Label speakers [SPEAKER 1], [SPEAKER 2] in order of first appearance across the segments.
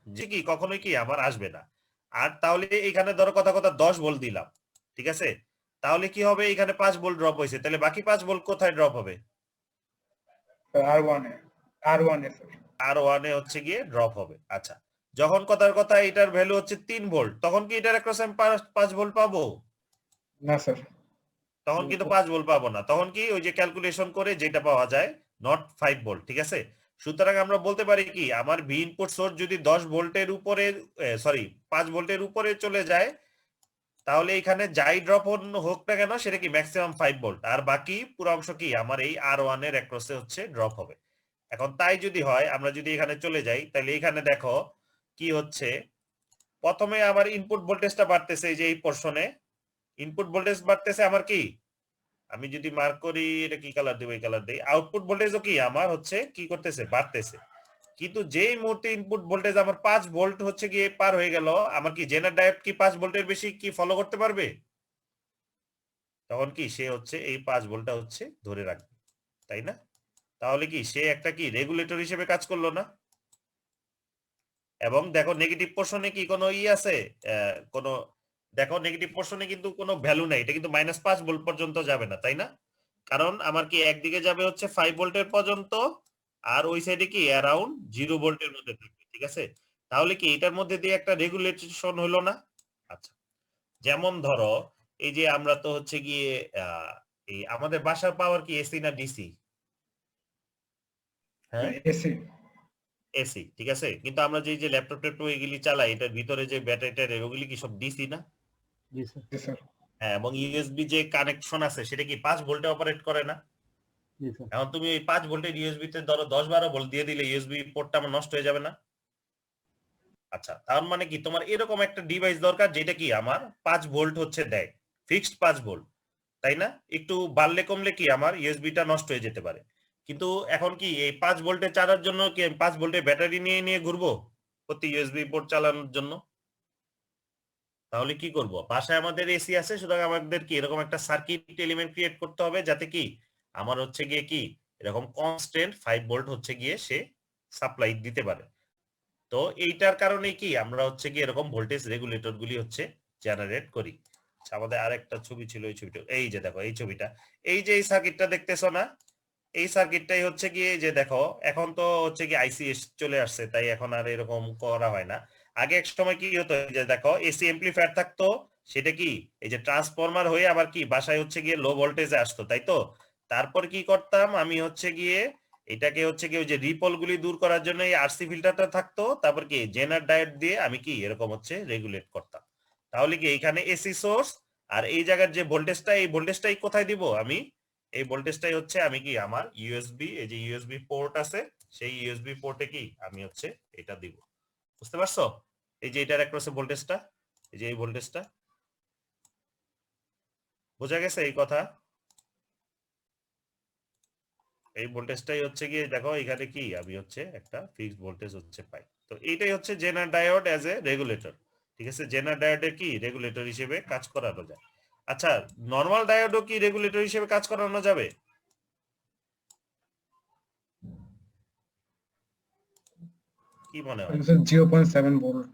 [SPEAKER 1] যে কি কখনোই কি আমার আসবে না। আর তাহলে এখানে ধরো কথা কথা 10 ভোল্ট দিলাম, ঠিক আছে, তাহলে কি হবে, এখানে 5 ভোল্ট ড্রপ হয়েছে, তাহলে বাকি 5 ভোল্ট কোথায় ড্রপ হবে?
[SPEAKER 2] আর ওয়ানে স্যার।
[SPEAKER 1] আর ওয়ানে হচ্ছে গিয়ে ড্রপ হবে। আচ্ছা, যখন কথার কথা এটার ভ্যালু হচ্ছে 3 ভোল্ট, তখন কি এটার অ্যাক্রস আমি 5 ভোল্ট পাবো?
[SPEAKER 2] না স্যার।
[SPEAKER 1] তখন কিন্তু 5 ভোল্ট পাবো না, তখন কি ওই যে ক্যালকুলেশন করে যেটা পাওয়া যায় নট 5 ভোল্ট, ঠিক আছে। সুতরাং আমরা বলতে পারি কি, আমার ভি ইনপুট সোর্স যদি 10 ভোল্টের উপরে, সরি 5 ভোল্টের উপরে চলে যায়, তাহলে এখানে যাই ড্রপ হোক না কেন সেটা কি ম্যাক্সিমাম 5 ভোল্ট, আর বাকি পুরো অংশ কি আমার এই আর ওয়ান এর অ্যাক্রসে হচ্ছে ড্রপ হবে। এখন তাই যদি হয়, আমরা যদি এখানে চলে যাই, তাহলে এখানে দেখো কি হচ্ছে, প্রথমে আমার ইনপুট ভোল্টেজটা বাড়তেছে, এই যে এই পোর্শনে ইনপুট ভোল্টেজ বাড়তেছে আমার কি, আমি যদি মার্ক করি, এটা কি কালার দেব, এই কালার দেই, আউটপুট ভোল্টেজও কি আমার হচ্ছে কি করতেছে, বাড়তেছে। কিন্তু যেই মুহূর্তে ইনপুট ভোল্টেজ আমার 5 ভোল্ট হচ্ছে গিয়ে পার হয়ে গেল, আমার কি জেনার ডায়োড কি 5 ভোল্টের বেশি কি ফলো করতে পারবে? তখন কি সে হচ্ছে এই 5 ভোল্টটা হচ্ছে ধরে রাখবে, তাই না? তাহলে কি সে একটা কি রেগুলেটর হিসেবে কাজ করলো না? এবং দেখো নেগেটিভ পোর্শনে কি কোনো আছে, কোনো, দেখো নেগেটিভ পোর্শনে কিন্তু কোনো ভ্যালু নাই, এটা কিন্তু -5 ভোল্ট পর্যন্ত যাবে না, তাই না? কারণ আমার কি একদিকে যাবে হচ্ছে 5 ভোল্টের পর্যন্ত, আর ওই সাইডে কি অ্যারাউন্ড 0 ভোল্টের মধ্যে থাকবে, ঠিক আছে। তাহলে কি এটার মধ্যে দিয়ে একটা রেগুলেশন হলো না? আচ্ছা, যেমন ধরো এই যে আমরা তো হচ্ছে গিয়ে এই আমাদের বাসার পাওয়ার কি এসি না ডিসি? হ্যাঁ,
[SPEAKER 2] এসি।
[SPEAKER 1] এসি, ঠিক আছে, কিন্তু আমরা যে ল্যাপটপ ট্যাপটপ এগুলি চালাই, এটার ভিতরে যে ব্যাটারিটা ওগুলি কি সব ডিসি না?
[SPEAKER 3] জি স্যার।
[SPEAKER 2] জি স্যার।
[SPEAKER 1] হ্যাঁ, এবং ইউএসবি যে কানেকশন আছে সেটা কি 5 ভোল্টে অপারেট করে না?
[SPEAKER 3] জি স্যার।
[SPEAKER 1] এখন তুমি এই 5 ভোল্টের ইউএসবি তে ধরো 10-12 ভোল্ট দিয়ে দিলে ইউএসবি পোর্টটা আমার নষ্ট হয়ে যাবে না? আচ্ছা, তার মানে কি তোমার এরকম একটা ডিভাইস দরকার যেটা কি আমার 5 ভোল্ট হচ্ছে দেয়, ফিক্সড 5 ভোল্ট, তাই না? একটু বাড়লে কমলে কি আমার ইউএসবিটা নষ্ট হয়ে যেতে পারে। কিন্তু এখন কি এই 5 ভোল্টে চালানোর জন্য কি 5 ভোল্টের ব্যাটারি নিয়ে নিয়ে ঘুরবো প্রতি ইউএসবি পোর্ট চালানোর জন্য? তাহলে কি করব, বাসায় আমাদের এসি আছে, সুতরাং আমাদের কি এরকম একটা সার্কিট এলিমেন্ট ক্রিয়েট করতে হবে যাতে কি আমার হচ্ছে গিয়ে কি এরকম কনস্ট্যান্ট 5 ভোল্ট হচ্ছে গিয়ে সে সাপ্লাই দিতে পারে। তো এইটার কারণে কি আমরা হচ্ছে গিয়ে এরকম ভোল্টেজ রেগুলেটর গুলি হচ্ছে জেনারেট করি। আচ্ছা, আমাদের আরেকটা ছবি ছিল, এই ছবিটা, এই যে দেখো এই ছবিটা, এই যে এই সার্কিটটা দেখতেছো না, এই সার্কিটটাই হচ্ছে গিয়ে যে দেখো, এখন তো হচ্ছে কি আইসি চলে আসছে, তাই এখন আর এরকম করা হয় না। আগে এক সময় কি হতো, এই যে দেখো এসি এমপ্লিফায়ার থাকতো, সেটা কি এই যে ট্রান্সফরমার হয়ে আবার কি বাসায় হচ্ছে গিয়ে লো ভোল্টেজে আসতো, তাই তো। তারপর কি করতাম আমি হচ্ছে গিয়ে এটাকে হচ্ছে কি ওই যে রিপল গুলি দূর করার জন্য এই আরসি ফিল্টারটা থাকতো, তারপর কি জেনার ডায়োড দিয়ে আমি কি এরকম হচ্ছে রেগুলেট করতাম। তাহলে কি এখানে এসি সোর্স, আর এই জায়গার যে ভোল্টেজটা, এই ভোল্টেজটাই কোথায় দিব আমি, এই ভোল্টেজটাই হচ্ছে আমি কি আমার ইউএসবি, এই যে ইউএসবি পোর্ট আছে, সেই ইউএসবি পোর্টে কি আমি হচ্ছে এটা দিব। বুঝতে পারছো? এই যে এটার অ্যাক্রসে ভোল্টেজটা, এই যে এই ভোল্টেজটা, বোঝা গেছে এই কথা? এই ভোল্টেজটাই হচ্ছে গিয়ে দেখো এখানে কি আমি হচ্ছে একটা ফিক্সড ভোল্টেজ হচ্ছে পাই। তো এইটাই হচ্ছে জেনার ডায়োড অ্যাজ এ রেগুলেটর, ঠিক আছে। জেনার ডায়োডের কি রেগুলেটর হিসেবে কাজ করানো যায়। আচ্ছা, নর্মাল ডায়োডও কি রেগুলেটর হিসেবে কাজ করানো যাবে? কি মনে হয়?
[SPEAKER 2] 0.7 ভোল্ট।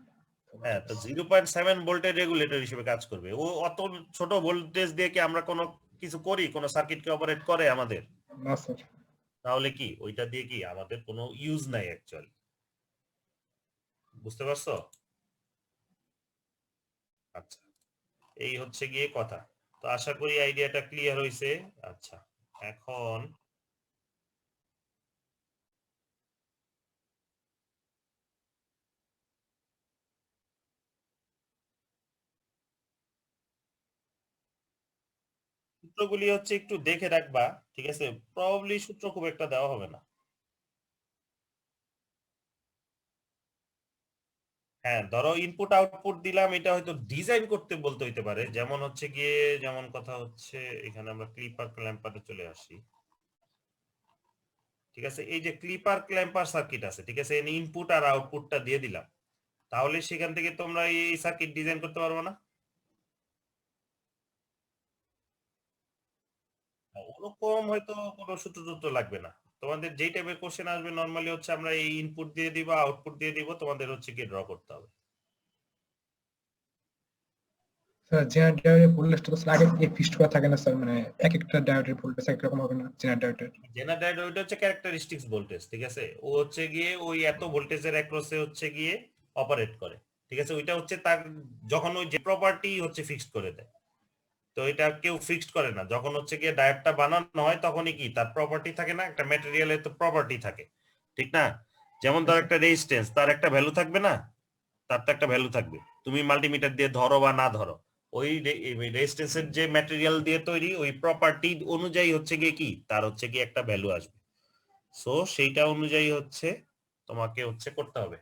[SPEAKER 1] হ্যাঁ, তো 0.7 ভোল্টের রেগুলেটর হিসেবে কাজ করবে। ও অত ছোট ভোল্টেজ দিয়ে কি আমরা কোনো কিছু করি, কোনো সার্কিটকে অপারেট করে আমাদের?
[SPEAKER 2] না স্যার।
[SPEAKER 1] তাহলে কি ওইটা দিয়ে কি আমাদের কোনো ইউজ নাই অ্যাকচুয়ালি। বুঝতে পারছো? আচ্ছা, এই হচ্ছে গিয়ে কথা। তো আশা করি আইডিয়াটা ক্লিয়ার হয়েছে। আচ্ছা, এখন সূত্রগুলি হচ্ছে একটু দেখে রাখবা, ঠিক আছে। প্রবাবলি সূত্র খুব একটা দেওয়া হবে না। হ্যাঁ, ধরো ইনপুট আউটপুট দিলাম, এটা হয়তো ডিজাইন করতে বলতে হইতে পারে। যেমন হচ্ছে গিয়ে, যেমন কথা হচ্ছে এখানে আমরা ক্লিপার ক্ল্যাম্পারে চলে আসি, ঠিক আছে। এই যে ক্লিপার ক্ল্যাম্পার সার্কিট আছে, ঠিক আছে, ইনপুট আর আউটপুটটা দিয়ে দিলাম, তাহলে সেখান থেকে তোমরা এই সার্কিট ডিজাইন করতে পারবো না? ওরকম হয়তো কোনো সূত্র টুত্র লাগবে না। তোমাদের যেই টাইপের কোশ্চেন আসবে নরমালি হচ্ছে আমরা এই ইনপুট দিয়ে দিব, আউটপুট দিয়ে দিব, তোমাদের হচ্ছে কি ড্র করতে হবে।
[SPEAKER 2] স্যার জেনারেট ডায়োডের ভোল্টেজটা তো স্যার আগে থেকে ফিক্সড করা থাকে না স্যার, মানে এক একটা ডায়োডের ভোল্টেজ এক রকম হবে না জেনারেট ডায়োডের?
[SPEAKER 1] জেনারেট ওইটা হচ্ছে ক্যারেক্টারিস্টিক্স ভোল্টেজ, ঠিক আছে? ও হচ্ছে গিয়ে ওই এত ভোল্টেজের অ্যাক্রসে হচ্ছে গিয়ে অপারেট করে, ঠিক আছে? ওইটা হচ্ছে তার যখন ওই যে প্রপার্টি হচ্ছে ফিক্সড করে দেয়, তো এটা কেউ ফিক্সড করে না। যখন হচ্ছে গিয়ে ডায়োডটা বানানো হয় তখনই কি তার প্রপার্টি থাকে না, একটা ম্যাটেরিয়ালের তো প্রপার্টি থাকে, ঠিক না? যেমন ধর একটা রেজিস্ট্যান্স, তার একটা ভ্যালু থাকবে না, তার তো একটা ভ্যালু থাকবে, তুমি মাল্টিমিটার দিয়ে ধরো বা না ধরো, ওই রেজিস্ট্যান্সের যে ম্যাটেরিয়াল দিয়ে তৈরি ওই প্রপার্টি অনুযায়ী হচ্ছে গিয়ে কি তার হচ্ছে গিয়ে একটা ভ্যালু আসবে। সো সেইটা অনুযায়ী হচ্ছে তোমাকে হচ্ছে করতে হবে।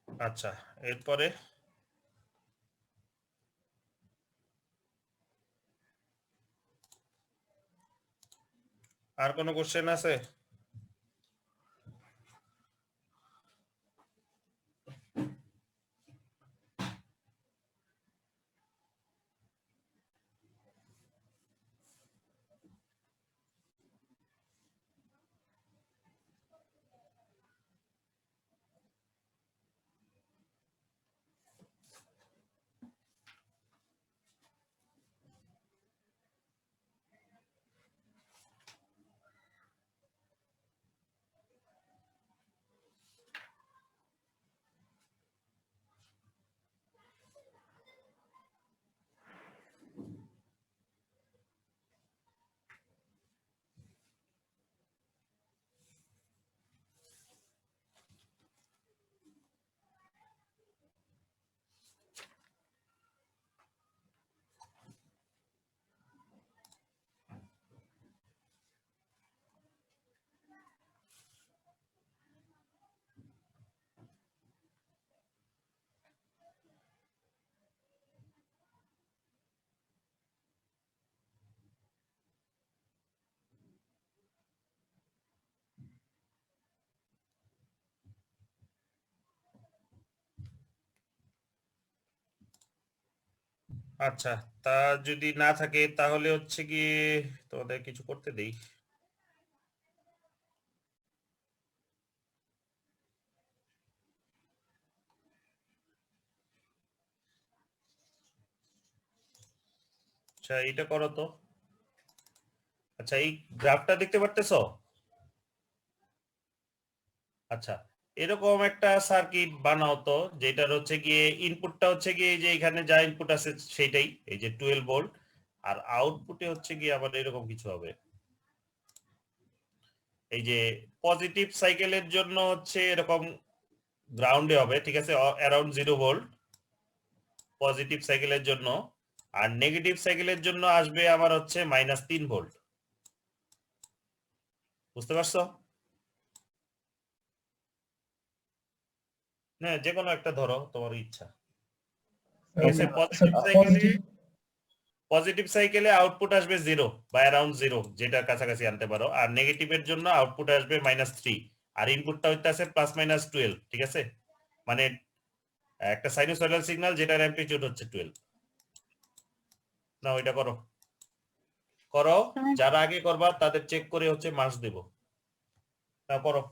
[SPEAKER 1] আচ্ছা, এরপরে আর কোনো কোশ্চেন আছে? আচ্ছা, তা যদি না থাকে তাহলে হচ্ছে কি তোমাদের কিছু করতে দেই। আচ্ছা, এইটা করো তো। আচ্ছা, এই গ্রাফটা দেখতে পারতেছো? আচ্ছা, এরকম একটা সার্কিট বানাও তো, যেটার হচ্ছে গিয়ে ইনপুটটা হচ্ছে গিয়ে যে এখানে যা ইনপুট আছে সেটাই, এই যে 12 ভোল্ট, আর আউটপুটে হচ্ছে গিয়ে আবার এরকম কিছু হবে। এই যে পজিটিভ সাইকেলের জন্য হচ্ছে এরকম গ্রাউন্ডে হবে, ঠিক আছে, অ্যারাউন্ড 0 ভোল্ট পজিটিভ সাইকেলের জন্য, আর নেগেটিভ সাইকেলের জন্য আসবে আমার হচ্ছে -3 ভোল্ট। বুঝতে পারছো? হ্যাঁ, যে কোনো একটা ধরো, তোমার ইচ্ছা। ঠিক আছে, পজিটিভ সাইকেলে আউটপুট আসবে 0 বা অ্যারাউন্ড 0, যেটা কাছাকাছি আনতে পারো, আর নেগেটিভের জন্য আউটপুট আসবে -3, আর ইনপুটটা হইতাছে +-12, ঠিক আছে? মানে একটা সাইনোসয়েডাল সিগন্যাল যেটার অ্যামপ্লিটিউড হচ্ছে 12। না, ওইটা করো করো, যারা আগে করবা তাদের চেক করে হচ্ছে মার্কস দেব। তা করো।